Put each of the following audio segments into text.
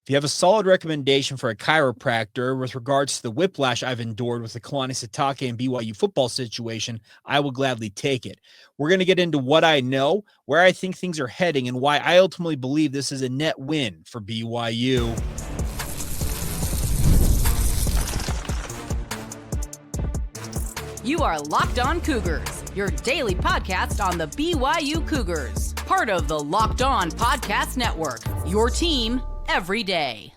If you have a solid recommendation for a chiropractor with regards to the whiplash I've endured with the Kalani Sitake and BYU football situation, I will gladly take it. We're going to get into what I know, where I think things are heading, and why I ultimately believe this is a net win for BYU. You are Locked On Cougars, your daily podcast on the BYU Cougars, part of the Locked On Podcast Network, your team every day.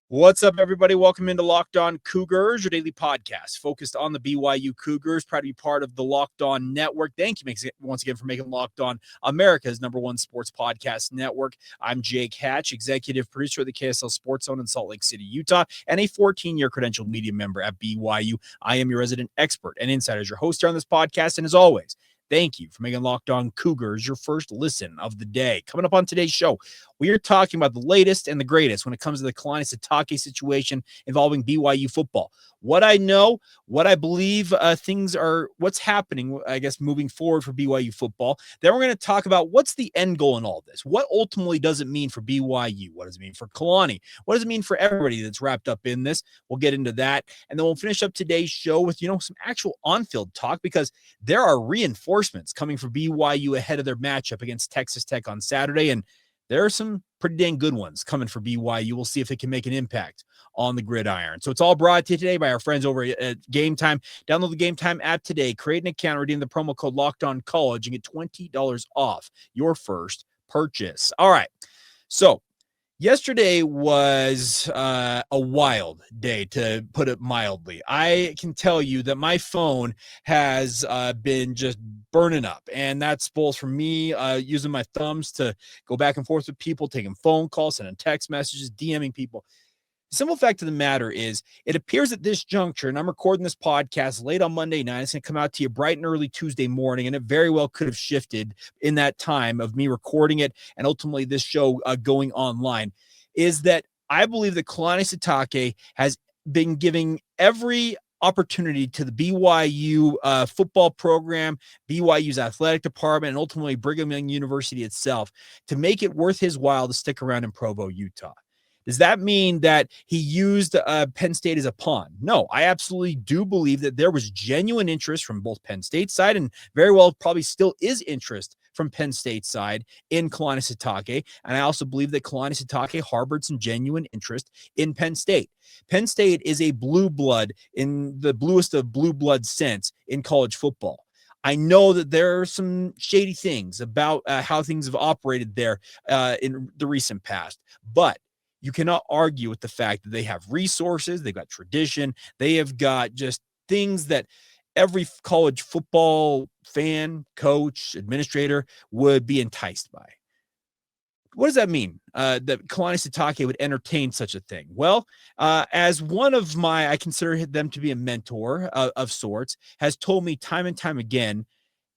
What's up, everybody? Welcome into Locked On Cougars, your daily podcast focused on the BYU Cougars. Proud to be part of the Locked On Network. Thank you once again for making Locked On America's #1 sports podcast network. I'm Jake Hatch, executive producer of the KSL Sports Zone in Salt Lake City, Utah, and a 14-year credentialed media member at BYU. I am your resident expert and insider, your host here on this podcast, and as always, thank you for making Locked On Cougars your first listen of the day. Coming up on today's show, we are talking about the latest and the greatest when it comes to the Kalani Sitake situation involving BYU football. What I know, what I believe what's happening, I guess, moving forward for BYU football. Then we're going to talk about what's the end goal in all this. What ultimately does it mean for BYU? What does it mean for Kalani? What does it mean for everybody that's wrapped up in this? We'll get into that. And then we'll finish up today's show with, some actual on-field talk, because there are reinforcements coming for BYU ahead of their matchup against Texas Tech on Saturday. And there are some pretty dang good ones coming for BYU. We'll see if it can make an impact on the gridiron. So it's all brought to you today by our friends over at Game Time. Download the Game Time app today. Create an account, redeem the promo code LOCKEDONCollege, and get $20 off your first purchase. All right. So yesterday was a wild day, to put it mildly. I can tell you that my phone has been just burning up, and that's both from me using my thumbs to go back and forth with people, taking phone calls, sending text messages, DMing people. The simple fact of the matter is, it appears at this juncture, and I'm recording this podcast late on Monday night, it's going to come out to you bright and early Tuesday morning, and it very well could have shifted in that time of me recording it and ultimately this show going online, is that I believe that Kalani Sitake has been giving every opportunity to the BYU football program, BYU's athletic department, and ultimately Brigham University itself to make it worth his while to stick around in Provo, Utah. Does that mean that he used Penn State as a pawn? No, I absolutely do believe that there was genuine interest from both Penn State side, and very well probably still is interest from Penn State side in Kalani Sitake. And I also believe that Kalani Sitake harbored some genuine interest in Penn State. Penn State is a blue blood in the bluest of blue blood sense in college football. I know that there are some shady things about how things have operated there in the recent past, but you cannot argue with the fact that they have resources, they've got tradition, they have got just things that every college football fan, coach, administrator would be enticed by. What does that mean that Kalani Sitake would entertain such a thing? Well, as one of I consider them to be a mentor of sorts, has told me time and time again,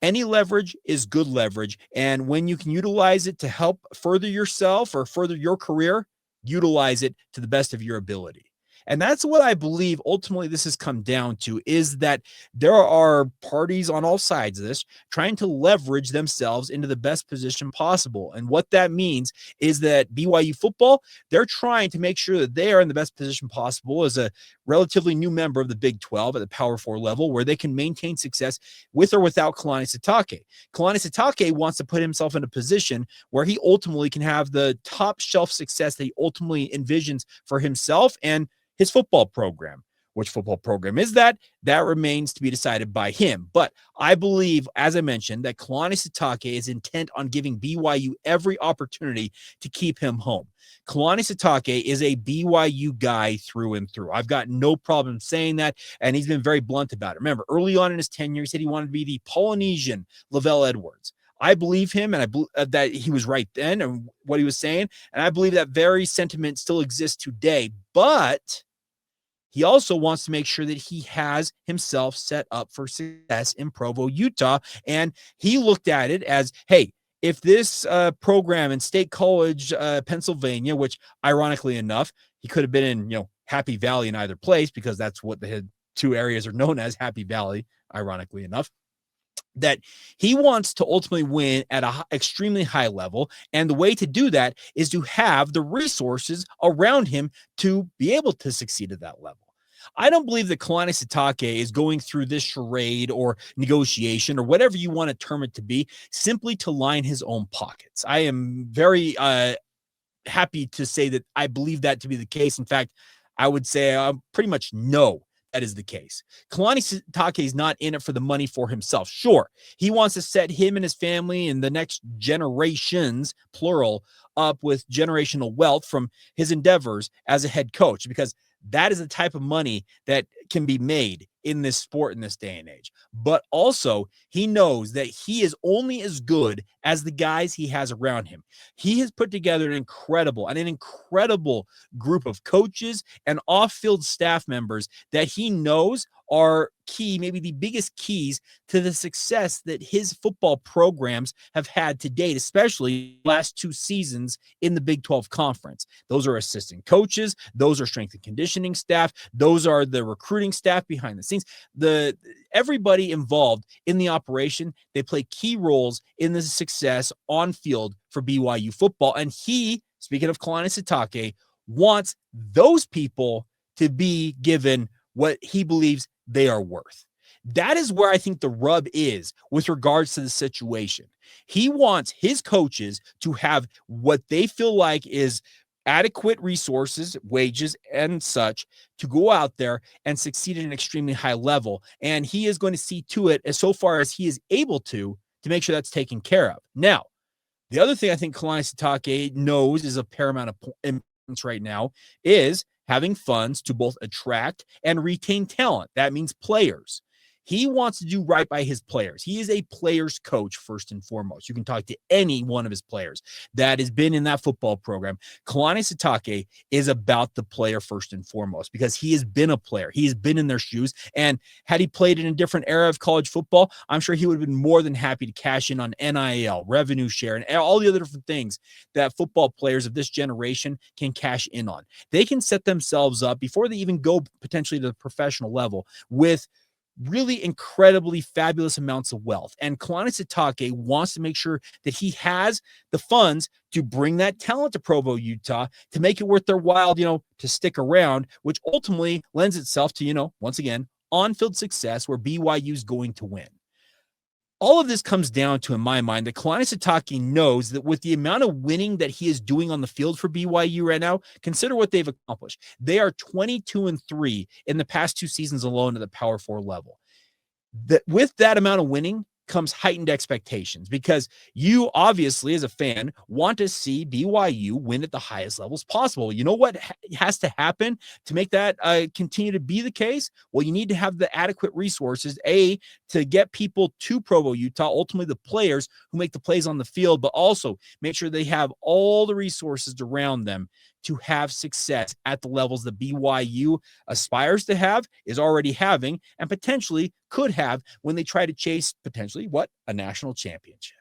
any leverage is good leverage. And when you can utilize it to help further yourself or further your career, utilize it to the best of your ability. And that's what I believe ultimately this has come down to, is that there are parties on all sides of this trying to leverage themselves into the best position possible. And what that means is that BYU football, they're trying to make sure that they are in the best position possible as a relatively new member of the Big 12 at the Power 4 level, where they can maintain success with or without Kalani Sitake. Kalani Sitake wants to put himself in a position where he ultimately can have the top shelf success that he ultimately envisions for himself and his football program. Which football program is that? That remains to be decided by him. But I believe, as I mentioned, that Kalani Sitake is intent on giving BYU every opportunity to keep him home. Kalani Sitake is a BYU guy through and through. I've got no problem saying that, and he's been very blunt about it. Remember, early on in his tenure, he said he wanted to be the Polynesian Lavelle Edwards. I believe him, and I believe that he was right then and what he was saying, and I believe that very sentiment still exists today. But he also wants to make sure that he has himself set up for success in Provo, Utah. And he looked at it as, hey, if this program in State College, Pennsylvania, which ironically enough, he could have been in, Happy Valley in either place, because that's what the two areas are known as, Happy Valley, ironically enough. that he wants to ultimately win at an extremely high level. And the way to do that is to have the resources around him to be able to succeed at that level. I don't believe that Kalani Sitake is going through this charade or negotiation or whatever you want to term it to be simply to line his own pockets. I am very happy to say that I believe that to be the case. In fact, I would say I pretty much know that is the case. Kalani Sitake is not in it for the money for himself. Sure, he wants to set him and his family and the next generations, plural, up with generational wealth from his endeavors as a head coach, because that is the type of money that can be made in this sport in this day and age. But also, he knows that he is only as good as the guys he has around him. He has put together an incredible group of coaches and off-field staff members that he knows are key, maybe the biggest keys to the success that his football programs have had to date, especially last 2 seasons in the Big 12 Conference. Those are assistant coaches, those are strength and conditioning staff, those are the recruiting staff behind the scenes. Everybody involved in the operation, they play key roles in the success on field for BYU football. And he, speaking of Kalani Sitake, wants those people to be given what he believes they are worth. That is where I think the rub is with regards to the situation. He wants his coaches to have what they feel like is adequate resources, wages, and such to go out there and succeed at an extremely high level. And he is going to see to it, as so far as he is able to make sure that's taken care of. Now, the other thing I think Kalani Sitake knows is of paramount importance right now is having funds to both attract and retain talent. That means players. He wants to do right by his players. He is a player's coach, first and foremost. You can talk to any one of his players that has been in that football program. Kalani Sitake is about the player first and foremost because he has been a player. He has been in their shoes. And had he played in a different era of college football, I'm sure he would have been more than happy to cash in on NIL, revenue share, and all the other different things that football players of this generation can cash in on. They can set themselves up before they even go potentially to the professional level with really incredibly fabulous amounts of wealth. And Kalani Sitake wants to make sure that he has the funds to bring that talent to Provo, Utah, to make it worth their while, to stick around, which ultimately lends itself to, once again, on-field success where BYU is going to win. All of this comes down to, in my mind, that Kalani Sitake knows that with the amount of winning that he is doing on the field for BYU right now, consider what they've accomplished. They are 22-3 in the past 2 seasons alone at the Power 4 level. With that amount of winning comes heightened expectations because you obviously, as a fan, want to see BYU win at the highest levels possible. You know what has to happen to make that continue to be the case? Well, you need to have the adequate resources, to get people to Provo, Utah, ultimately the players who make the plays on the field, but also make sure they have all the resources around them to have success at the levels that BYU aspires to have, is already having, and potentially could have when they try to chase potentially a national championship.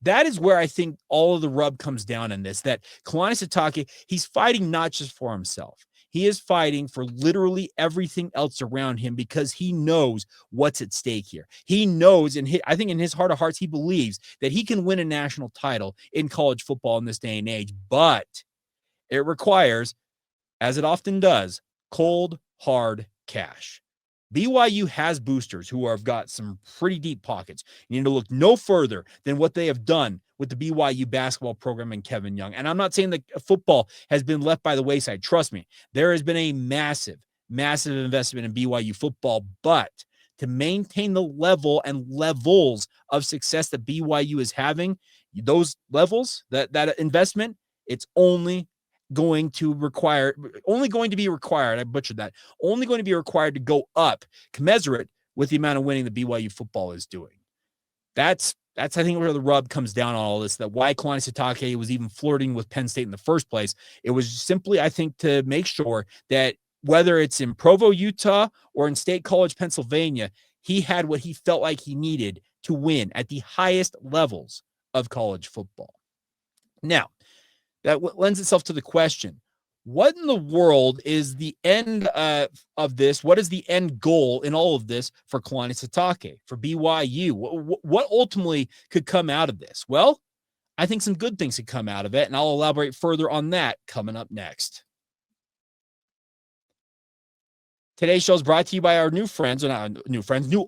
That is where I think all of the rub comes down in this, that Kalani Sitake, he's fighting not just for himself. He is fighting for literally everything else around him because he knows what's at stake here. He knows, and I think in his heart of hearts, he believes that he can win a national title in college football in this day and age, but it requires, as it often does, cold, hard cash. BYU has boosters who have got some pretty deep pockets. You need to look no further than what they have done with the BYU basketball program and Kevin Young. And I'm not saying that football has been left by the wayside. Trust me, there has been a massive investment in BYU football, but to maintain the level and levels of success that BYU is having, those levels, that investment, it's only going to be required. I butchered that. Only going to be required to go up, commensurate with the amount of winning that BYU football is doing. That's I think where the rub comes down on all this, that why Kalani Sitake was even flirting with Penn State in the first place. It was simply, I think, to make sure that whether it's in Provo, Utah, or in State College, Pennsylvania, he had what he felt like he needed to win at the highest levels of college football. Now, that lends itself to the question, what in the world is the end of this? What is the end goal in all of this for Kalani Sitake, for BYU? What ultimately could come out of this? Well, I think some good things could come out of it, and I'll elaborate further on that coming up next. Today's show is brought to you by our new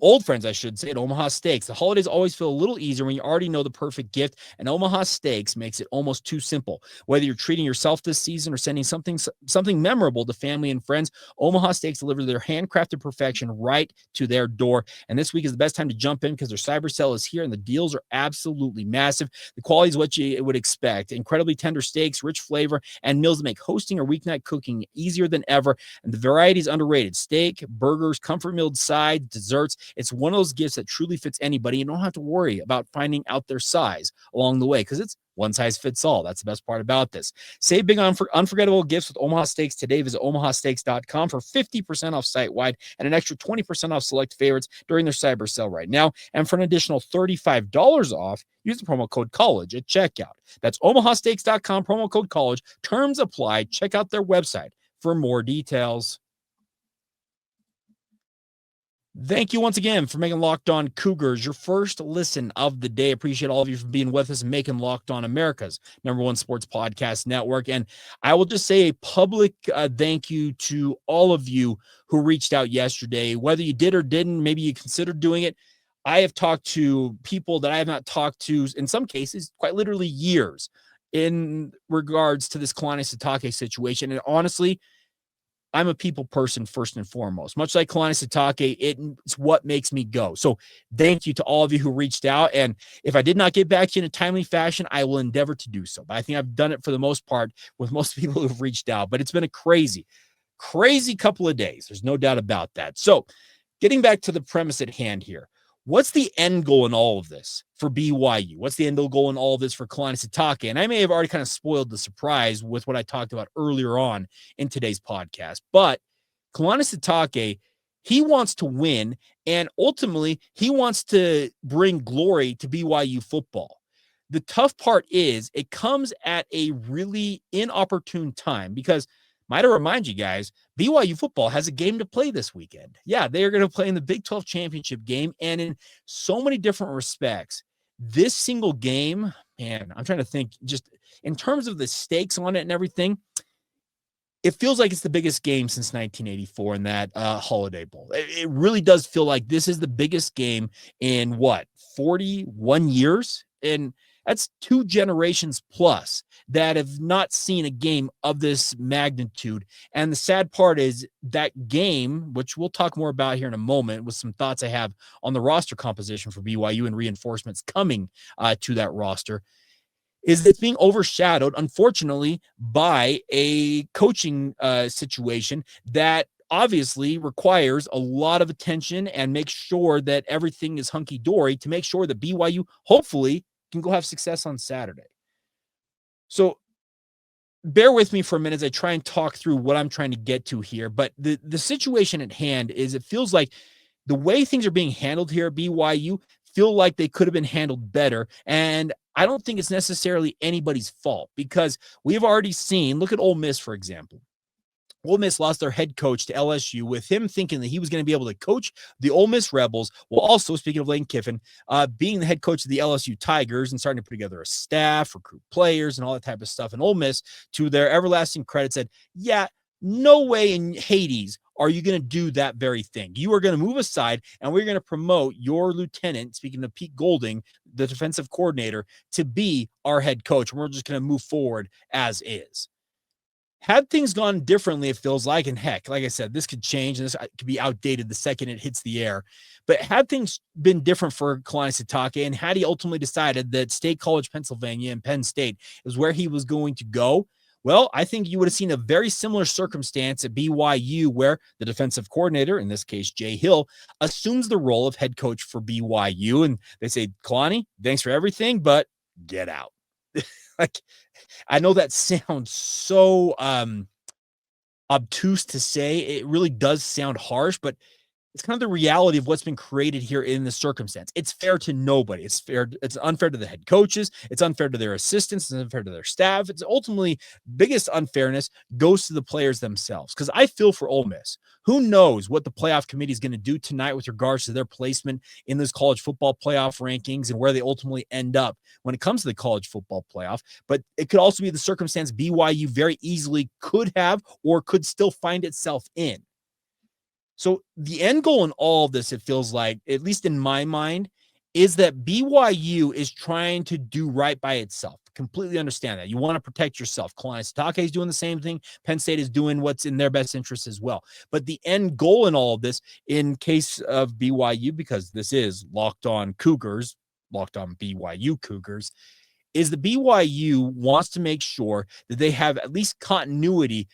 old friends, I should say, at Omaha Steaks. The holidays always feel a little easier when you already know the perfect gift, and Omaha Steaks makes it almost too simple. Whether you're treating yourself this season or sending something memorable to family and friends, Omaha Steaks deliver their handcrafted perfection right to their door. And this week is the best time to jump in because their cyber sale is here, and the deals are absolutely massive. The quality is what you would expect. Incredibly tender steaks, rich flavor, and meals that make hosting or weeknight cooking easier than ever. And the variety is underrated. Steak, burgers, comfort meal sides, desserts. It's one of those gifts that truly fits anybody. You don't have to worry about finding out their size along the way because it's one size fits all. That's the best part about this. Save big on unforgettable gifts with Omaha Steaks today. Visit omahasteaks.com for 50% off site-wide and an extra 20% off select favorites during their cyber sale right now. And for an additional $35 off, use the promo code COLLEGE at checkout. That's omahasteaks.com, promo code COLLEGE. Terms apply. Check out their website for more details. Thank you once again for making Locked On Cougars your first listen of the day. Appreciate all of you for being with us and making Locked On America's #1 sports podcast network. And I will just say a public thank you to all of you who reached out yesterday. Whether you did or didn't, maybe you considered doing it. I have talked to people that I have not talked to, in some cases, quite literally years, in regards to this Kalani Sitake situation. And honestly, I'm a people person first and foremost. Much like Kalani Sitake, it's what makes me go. So thank you to all of you who reached out. And if I did not get back to you in a timely fashion, I will endeavor to do so. But I think I've done it for the most part with most people who've reached out. But it's been a crazy couple of days. There's no doubt about that. So getting back to the premise at hand here. What's the end goal in all of this for BYU? What's the end goal in all of this for Kalani Sitake? And I may have already kind of spoiled the surprise with what I talked about earlier on in today's podcast. But Kalani Sitake, he wants to win, and ultimately he wants to bring glory to BYU football. The tough part is it comes at a really inopportune time because, might I remind you guys, BYU football has a game to play this weekend. Yeah, they are going to play in the Big 12 championship game. And in so many different respects, this single game, man, I'm trying to think just in terms of the stakes on it and everything, it feels like it's the biggest game since 1984 in that Holiday Bowl. It really does feel like this is the biggest game in 41 years? And that's 2 generations plus that have not seen a game of this magnitude. And the sad part is that game, which we'll talk more about here in a moment with some thoughts I have on the roster composition for BYU and reinforcements coming to that roster, is it's being overshadowed, unfortunately, by a coaching situation that obviously requires a lot of attention and make sure that everything is hunky-dory to make sure that BYU hopefully can go have success on Saturday. So bear with me for a minute as I try and talk through what I'm trying to get to here. But the situation at hand is it feels like the way things are being handled here at BYU feel like they could have been handled better. And I don't think it's necessarily anybody's fault because we've already seen, look at Ole Miss, for example. Ole Miss lost their head coach to LSU with him thinking that he was going to be able to coach the Ole Miss Rebels while also, speaking of Lane Kiffin, being the head coach of the LSU Tigers and starting to put together a staff, recruit players, and all that type of stuff. And Ole Miss, to their everlasting credit, said, yeah, no way in Hades are you going to do that very thing. You are going to move aside, and we're going to promote your lieutenant, speaking of Pete Golding, the defensive coordinator, to be our head coach. And we're just going to move forward as is. Had things gone differently, it feels like, and heck, like I said, this could change and this could be outdated the second it hits the air. But had things been different for Kalani Sitake, and had he ultimately decided that State College, Pennsylvania, and Penn State is where he was going to go, well, I think you would have seen a very similar circumstance at BYU where the defensive coordinator, in this case, Jay Hill, assumes the role of head coach for BYU. And they say, Kalani, thanks for everything, but get out. Like, I know that sounds so obtuse to say. It really does sound harsh, but it's kind of the reality of what's been created here in this circumstance. It's fair to nobody. It's unfair to the head coaches. It's unfair to their assistants. It's unfair to their staff. It's ultimately biggest unfairness goes to the players themselves. Because I feel for Ole Miss. Who knows what the playoff committee is going to do tonight with regards to their placement in this college football playoff rankings and where they ultimately end up when it comes to the college football playoff. But it could also be the circumstance BYU very easily could have or could still find itself in. So the end goal in all of this, it feels like, at least in my mind, is that BYU is trying to do right by itself. Completely understand that. You want to protect yourself. Kalani Sitake is doing the same thing. Penn State is doing what's in their best interest as well. But the end goal in all of this, in case of BYU, because this is Locked On Cougars, Locked On BYU Cougars, is the BYU wants to make sure that they have at least continuity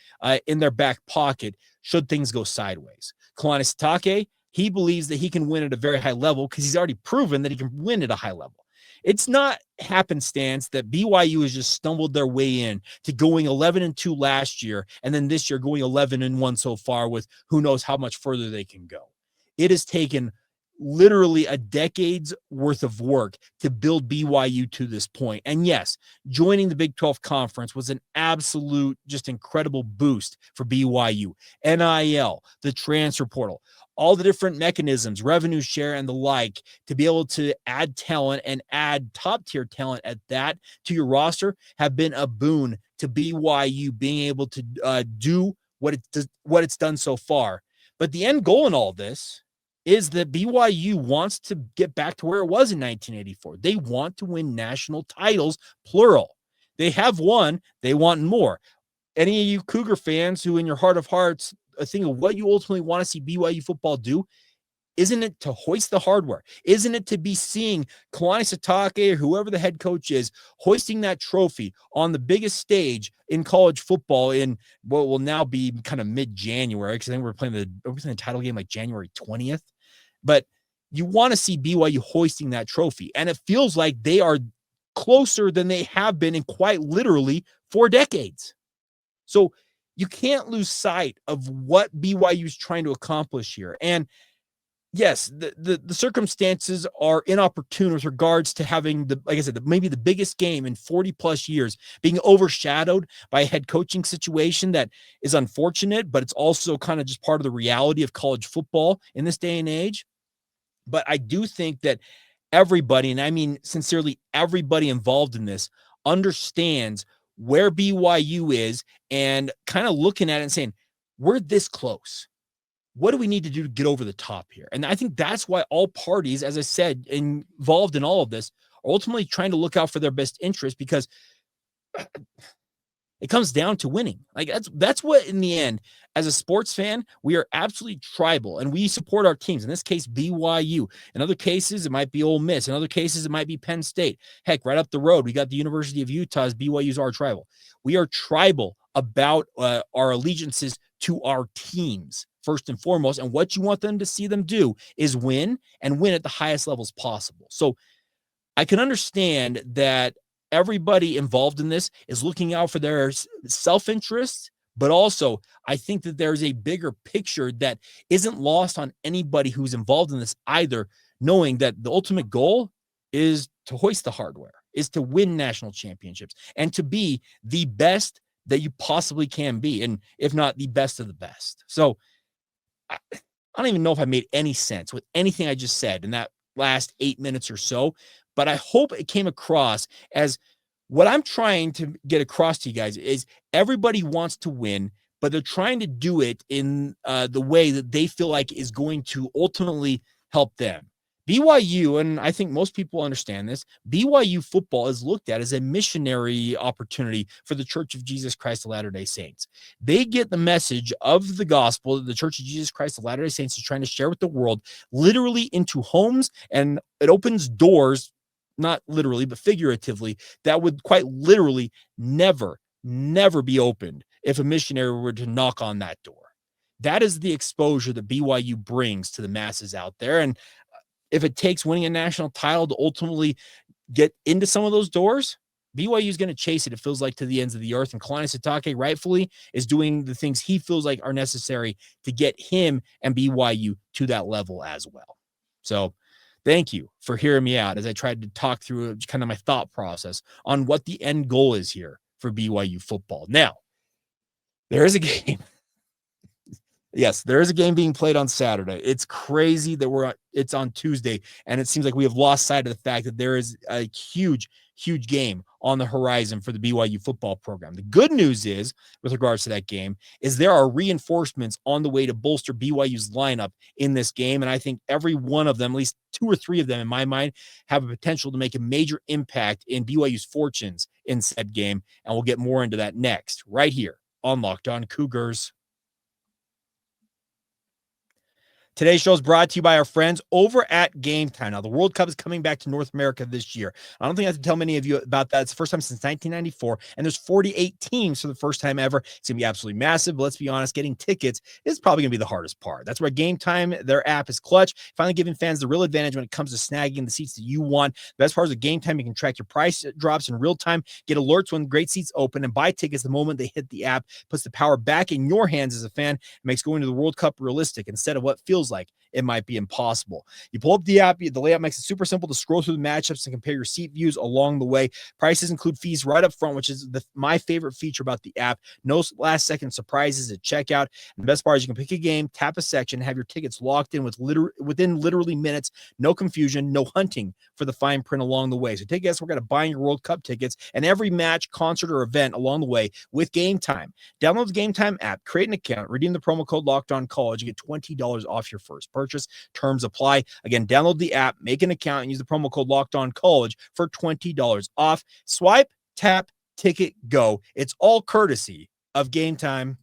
in their back pocket should things go sideways. Kalani Sitake, he believes that he can win at a very high level because he's already proven that he can win at a high level. It's not happenstance that BYU has just stumbled their way in to going 11-2 last year, and then this year going 11-1 so far with who knows how much further they can go. It has taken literally a decade's worth of work to build BYU to this point. And yes, joining the Big 12 Conference was an absolute, just incredible boost for BYU. NIL, the transfer portal, all the different mechanisms, revenue share and the like, to be able to add talent and add top-tier talent at that to your roster have been a boon to BYU being able to do what it's done so far. But the end goal in all this is that BYU wants to get back to where it was in 1984. They want to win national titles, plural. They have won. They want more. Any of you Cougar fans who in your heart of hearts think of what you ultimately want to see BYU football do, isn't it to hoist the hardware? Isn't it to be seeing Kalani Sitake or whoever the head coach is hoisting that trophy on the biggest stage in college football in what will now be kind of mid-January? Because I think we're playing the title game like January 20th. But you want to see BYU hoisting that trophy. And it feels like they are closer than they have been in quite literally 4 decades. So you can't lose sight of what BYU is trying to accomplish here. And yes, the circumstances are inopportune with regards to having like I said, maybe the biggest game in 40 plus years being overshadowed by a head coaching situation that is unfortunate, but it's also kind of just part of the reality of college football in this day and age. But I do think that everybody, and I mean sincerely everybody involved in this, understands where BYU is and kind of looking at it and saying, we're this close. What do we need to do to get over the top here? And I think that's why all parties, as I said, involved in all of this are ultimately trying to look out for their best interest, because it comes down to winning. Like that's what, in the end, as a sports fan, we are absolutely tribal and we support our teams. In this case, BYU. In other cases, it might be Ole Miss. In other cases, it might be Penn State. Heck, right up the road, we got the University of Utah as BYU's our tribal. We are tribal about our allegiances to our teams, first and foremost. And what you want them to see them do is win, and win at the highest levels possible. So I can understand that everybody involved in this is looking out for their self-interest, but also I think that there's a bigger picture that isn't lost on anybody who's involved in this either, knowing that the ultimate goal is to hoist the hardware, is to win national championships, and to be the best that you possibly can be, and if not the best of the best. So I don't even know if I made any sense with anything I just said in that last 8 minutes or so, but I hope it came across as what I'm trying to get across to you guys is everybody wants to win, but they're trying to do it in the way that they feel like is going to ultimately help them. BYU, and I think most people understand this, BYU football is looked at as a missionary opportunity for the Church of Jesus Christ of Latter-day Saints. They get the message of the gospel that the Church of Jesus Christ of Latter-day Saints is trying to share with the world literally into homes, and it opens doors, not literally, but figuratively, that would quite literally never be opened if a missionary were to knock on that door. That is the exposure that BYU brings to the masses out there. And if it takes winning a national title to ultimately get into some of those doors, BYU is going to chase it, it feels like, to the ends of the earth. And Kalani Sitake rightfully is doing the things he feels like are necessary to get him and BYU to that level as well. So thank you for hearing me out as I tried to talk through kind of my thought process on what the end goal is here for BYU football. Now, there is a game. Yes, there is a game being played on Saturday. It's crazy that it's on Tuesday, and it seems like we have lost sight of the fact that there is a huge game on the horizon for the BYU football program. The good news is, with regards to that game, is there are reinforcements on the way to bolster BYU's lineup in this game, and I think every one of them, at least 2 or 3 of them in my mind, have a potential to make a major impact in BYU's fortunes in said game, and we'll get more into that next, right here on Locked On Cougars. Today's show is brought to you by our friends over at Game Time. Now, the World Cup is coming back to North America this year. I don't think I have to tell many of you about that. It's the first time since 1994, and there's 48 teams for the first time ever. It's going to be absolutely massive, but let's be honest, getting tickets is probably going to be the hardest part. That's where Game Time, their app, is clutch, finally giving fans the real advantage when it comes to snagging the seats that you want. The best part is with Game Time, you can track your price drops in real time, get alerts when great seats open, and buy tickets the moment they hit the app. Puts the power back in your hands as a fan. It makes going to the World Cup realistic instead of what feels like it might be impossible. You pull up the app, the layout makes it super simple to scroll through the matchups and compare your seat views along the way. Prices include fees right up front, which is my favorite feature about the app. No last second surprises at checkout. And the best part is you can pick a game, tap a section, have your tickets locked in within literally minutes. No confusion, no hunting for the fine print along the way. So take a guess, we're going to buy your World Cup tickets and every match, concert, or event along the way with Game Time. Download the Game Time app, create an account, redeem the promo code LOCKEDONCollege, you get $20 off your first purchase. Terms apply. Again, download the app, make an account, and use the promo code LOCKEDONCollege for $20 off. Swipe, tap, ticket, go. It's all courtesy of Game Time.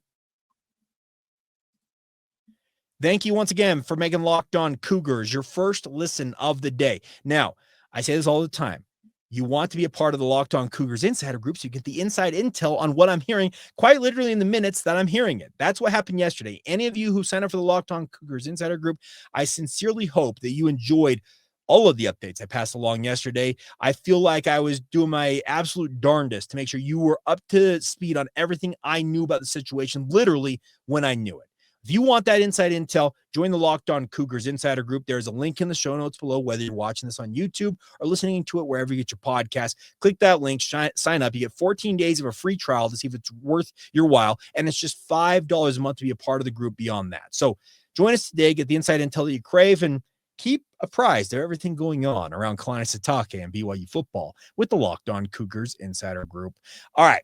Thank you once again for making Locked On Cougars your first listen of the day. Now, I say this all the time. You want to be a part of the Locked On Cougars Insider Group so you get the inside intel on what I'm hearing quite literally in the minutes that I'm hearing it. That's what happened yesterday. Any of you who signed up for the Locked On Cougars Insider Group, I sincerely hope that you enjoyed all of the updates I passed along yesterday. I feel like I was doing my absolute darndest to make sure you were up to speed on everything I knew about the situation, literally when I knew it. If you want that inside intel, join the Locked On Cougars Insider Group. There's a link in the show notes below, whether you're watching this on YouTube or listening to it wherever you get your podcast. Click that link, sign up. You get 14 days of a free trial to see if it's worth your while, and it's just $5 a month to be a part of the group beyond that. So join us today, get the inside intel that you crave, and keep apprised of everything going on around Kalani Sitake and BYU football with the Locked On Cougars Insider Group. All right.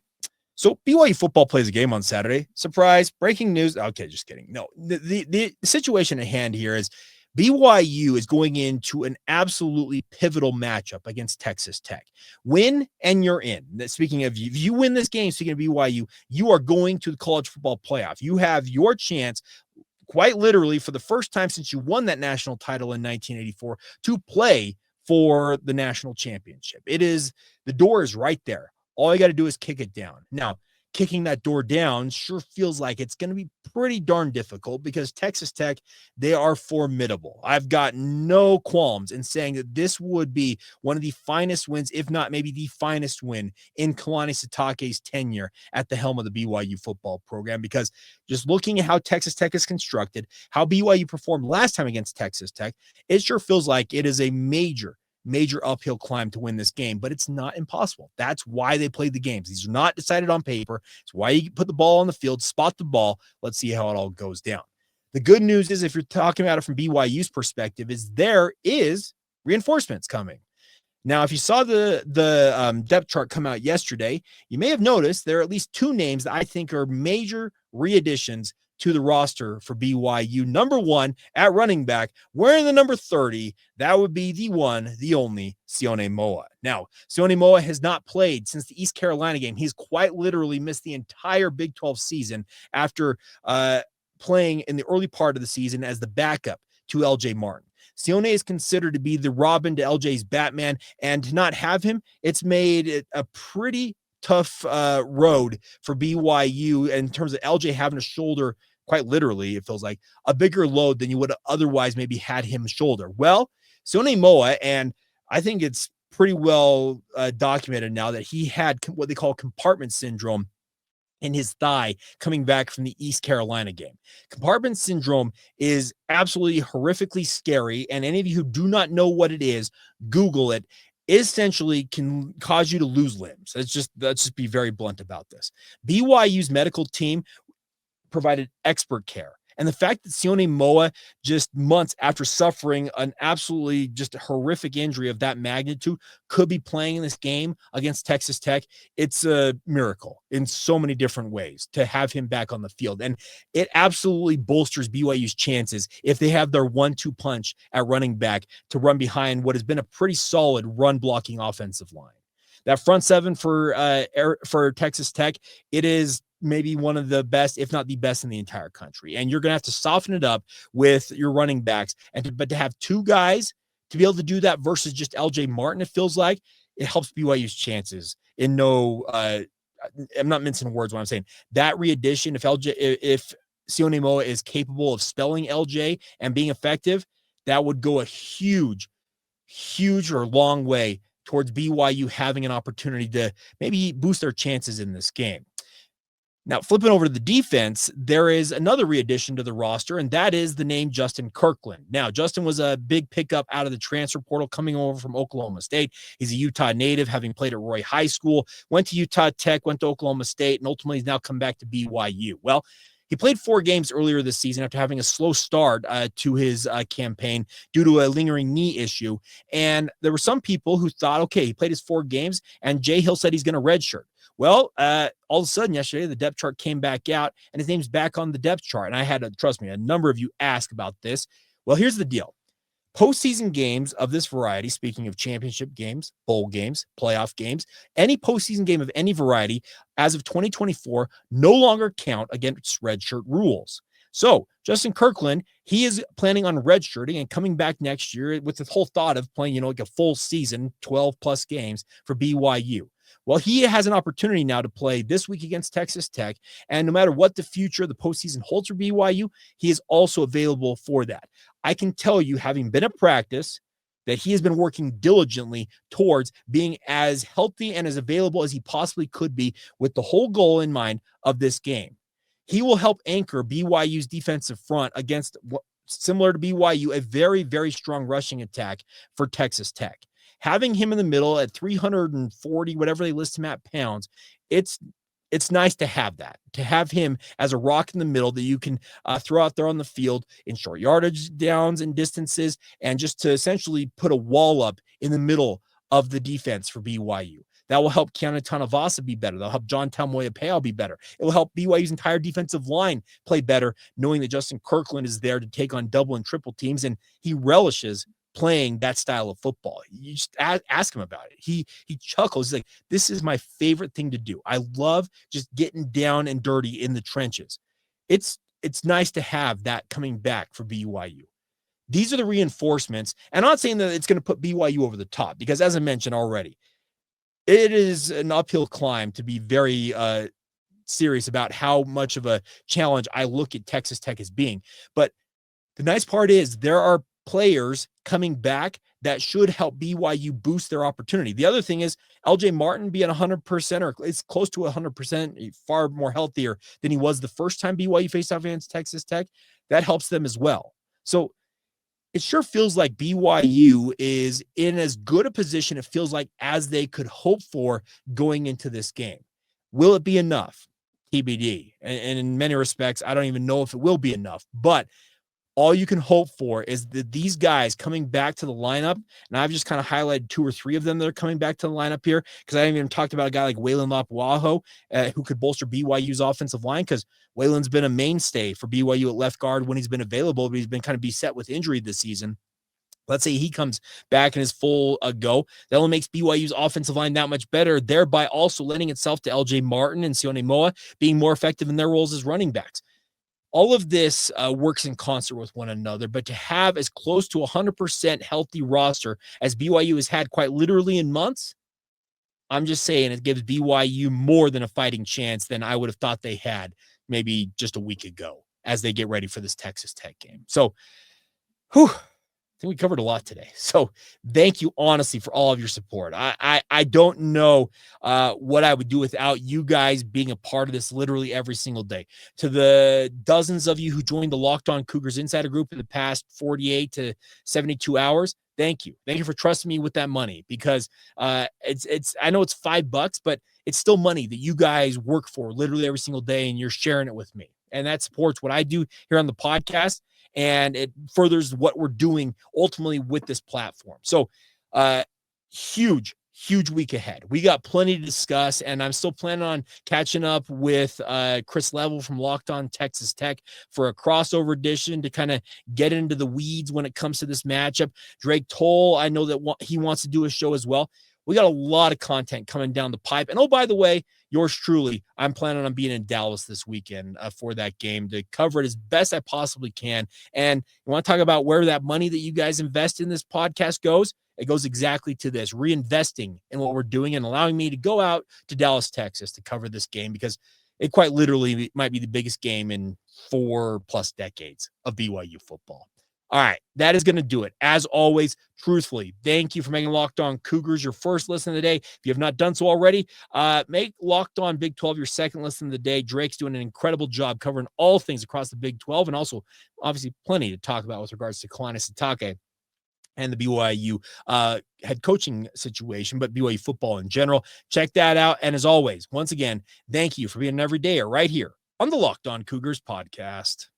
So BYU football plays a game on Saturday. Surprise, breaking news. Okay, just kidding. No, the situation at hand here is BYU is going into an absolutely pivotal matchup against Texas Tech. Win and you're in. Speaking of, if you win this game, speaking of BYU, you are going to the college football playoff. You have your chance, quite literally, for the first time since you won that national title in 1984, to play for the national championship. The door is right there. All you got to do is kick it down. Now, kicking that door down sure feels like it's going to be pretty darn difficult because Texas Tech, they are formidable. I've got no qualms in saying that this would be one of the finest wins, if not maybe the finest win in Kalani Sitake's tenure at the helm of the BYU football program, because just looking at how Texas Tech is constructed, how BYU performed last time against Texas Tech, it sure feels like it is a major uphill climb to win this game, but it's not impossible. That's why they played the games. These are not decided on paper. It's why you put the ball on the field, spot the ball. Let's see how it all goes down. The good news is, if you're talking about it from BYU's perspective, is there is reinforcements coming. Now, if you saw the depth chart come out yesterday, you may have noticed there are at least 2 names that I think are major re-additions to the roster for BYU. Number 1 at running back, wearing the number 30, that would be the one, the only Sione Moa. Now, Sione Moa has not played since the East Carolina game. He's quite literally missed the entire Big 12 season after playing in the early part of the season as the backup to LJ Martin. Sione is considered to be the Robin to LJ's Batman, and to not have him, it's made it a pretty tough road for BYU in terms of LJ having to shoulder, quite literally, it feels like, a bigger load than you would have otherwise maybe had him shoulder. Well, Sione Moa, and I think it's pretty well documented now that he had what they call compartment syndrome in his thigh coming back from the East Carolina game. Compartment syndrome is absolutely horrifically scary. And any of you who do not know what it is, Google it. It essentially can cause you to lose limbs. Let's just be very blunt about this. BYU's medical team provided expert care. And the fact that Sione Moa, just months after suffering an absolutely just horrific injury of that magnitude, could be playing in this game against Texas Tech, it's a miracle in so many different ways to have him back on the field. And it absolutely bolsters BYU's chances if they have their 1-2 punch at running back to run behind what has been a pretty solid run blocking offensive line. That front seven for Texas Tech, it is maybe one of the best, if not the best in the entire country. And you're going to have to soften it up with your running backs. But to have two guys to be able to do that versus just LJ Martin, it feels like it helps BYU's chances in I'm not mincing words when I'm saying that re-addition. If Sione Moa is capable of spelling LJ and being effective, that would go a huge or long way towards BYU having an opportunity to maybe boost their chances in this game. Now, flipping over to the defense, there is another re-addition to the roster, and that is the name Justin Kirkland. Now, Justin was a big pickup out of the transfer portal coming over from Oklahoma State. He's a Utah native, having played at Roy High School, went to Utah Tech, went to Oklahoma State, and ultimately he's now come back to BYU. Well, he played 4 games earlier this season after having a slow start to his campaign due to a lingering knee issue. And there were some people who thought, okay, he played his 4 games, and Jay Hill said he's going to redshirt. Well, all of a sudden yesterday, the depth chart came back out, and his name's back on the depth chart. And I had, trust me, a number of you ask about this. Well, here's the deal. Postseason games of this variety, speaking of championship games, bowl games, playoff games, any postseason game of any variety as of 2024 no longer count against redshirt rules. So Justin Kirkland, he is planning on redshirting and coming back next year with the whole thought of playing, like a full season, 12 plus games for BYU. Well, he has an opportunity now to play this week against Texas Tech, and no matter what the future of the postseason holds for BYU, he is also available for that. I can tell you, having been at practice, that he has been working diligently towards being as healthy and as available as he possibly could be with the whole goal in mind of this game. He will help anchor BYU's defensive front against, similar to BYU, a very, very strong rushing attack for Texas Tech. Having him in the middle at 340, whatever they list him at pounds, it's nice to have that, to have him as a rock in the middle that you can throw out there on the field in short yardage downs and distances, and just to essentially put a wall up in the middle of the defense for BYU. That will help Keanu Tanavasa be better. That'll help John Tamoya-Peo be better. It will help BYU's entire defensive line play better, knowing that Justin Kirkland is there to take on double and triple teams, and he relishes playing that style of football. You just ask him about it. He chuckles. He's like, this is my favorite thing to do. I love just getting down and dirty in the trenches. It's nice to have that coming back for BYU. These are the reinforcements. And I'm not saying that it's going to put BYU over the top, because as I mentioned already, it is an uphill climb to be very serious about how much of a challenge I look at Texas Tech as being. But the nice part is there are players coming back that should help BYU boost their opportunity. The other thing is LJ Martin being 100% or it's close to 100%, far more healthier than he was the first time BYU faced off against Texas Tech. That helps them as well. So it sure feels like BYU is in as good a position, it feels like, as they could hope for going into this game. Will it be enough? TBD. And in many respects, I don't even know if it will be enough, but all you can hope for is that these guys coming back to the lineup, and I've just kind of highlighted 2 or 3 of them that are coming back to the lineup here, because I haven't even talked about a guy like Waylon Lapuaho, who could bolster BYU's offensive line, because Waylon's been a mainstay for BYU at left guard when he's been available, but he's been kind of beset with injury this season. Let's say he comes back in his full go. That only makes BYU's offensive line that much better, thereby also lending itself to LJ Martin and Sione Moa being more effective in their roles as running backs. All of this works in concert with one another, but to have as close to 100% healthy roster as BYU has had quite literally in months, I'm just saying it gives BYU more than a fighting chance than I would have thought they had maybe just a week ago as they get ready for this Texas Tech game. So, think we covered a lot today. So thank you, honestly, for all of your support. I don't know what I would do without you guys being a part of this literally every single day. To the dozens of you who joined the Locked On Cougars Insider Group in the past 48 to 72 hours, thank you. Thank you for trusting me with that money, because it's I know it's $5, but it's still money that you guys work for literally every single day, and you're sharing it with me. And that supports what I do here on the podcast, and it furthers what we're doing ultimately with this platform. So huge week ahead. We got plenty to discuss, and I'm still planning on catching up with Chris Level from Locked On Texas Tech for a crossover edition to kind of get into the weeds when it comes to this matchup. Drake Toll, I know that he wants to do a show as well. We got a lot of content coming down the pipe. And oh, by the way, yours truly, I'm planning on being in Dallas this weekend for that game to cover it as best I possibly can. And you want to talk about where that money that you guys invest in this podcast goes? It goes exactly to this, reinvesting in what we're doing and allowing me to go out to Dallas, Texas to cover this game, because it quite literally might be the biggest game in 4+ decades of BYU football. All right, that is going to do it. As always, truthfully, thank you for making Locked On Cougars your first listen of the day. If you have not done so already, make Locked On Big 12 your second listen of the day. Drake's doing an incredible job covering all things across the Big 12, and also, obviously, plenty to talk about with regards to Kalani Sitake and the BYU head coaching situation, but BYU football in general. Check that out. And as always, once again, thank you for being an everydayer right here on the Locked On Cougars podcast.